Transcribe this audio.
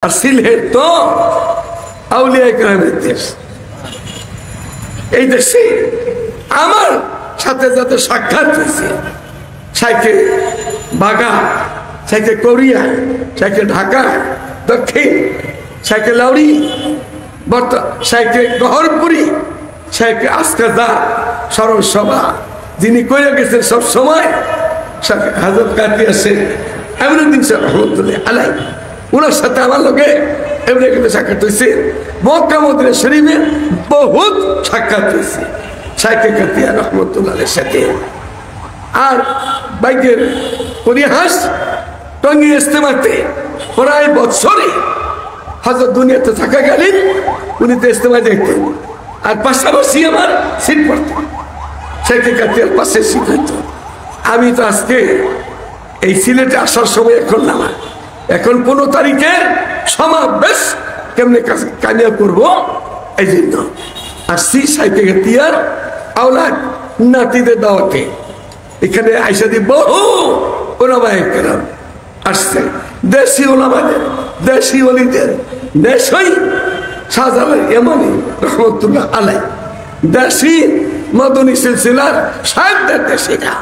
আর সিলেট তো আউলিয়া কেরামের দেশ। এই দেশে আমার সাথে যাতে সাক্ষাৎ হয়েছে, সাইকে বাগা, সাইকে কোরিয়া, সাইকে ঢাকা দক্ষিণ, সাইকে লাউড়ি, সাইকে গহরপুরি, সাইকে আসকাদা স্মরণ সভা যিনি করে গেছেন সব সময় হাজরত কাতি আছে এমরুদ্দিন সাহেব রহমতুল্লাহ আলাই, ওনার সাথে আমার লোকে এমনি কিন্তু সাক্ষাৎ হয়েছে। মক্কা মদিনা শরীফে বহুত সাক্ষাৎ হয়েছে সাইকে কাতিয়া রহমতুল্লাহের সাথে। আর বাইকের পরিহাস টঙ্গী ইস্তেমাতে প্রায় বছরে হজরত দুনিয়াতে থাকা গেলেন, উনি তো ইস্তেমা দেখতেন আর পাশাপাশি আমার সিট পড়তেন, সাইকে কাতিয়ার পাশে সিট হইত। আমি তো আজকে এই সিলেটে আসার সময় এখন নামা, এখন 15 তারিখের সমাবেশ কেমনে কামিয়া করবো এই জন্য আসছি সাইকে কাতিয়ার আওলাদ নাতিদের দাওয়াতে। এখানে আইসা দিয়ে বহু ওলামায়ে কেরাম আসছে, দেশি ওলামাদের, দেশি ওলিদের, দেশই শাহজালাল ইয়ামানি রহমতুল্লাহ আলাই, দেশি মদনী সিলসিলার সাহেবদের দেশিরা।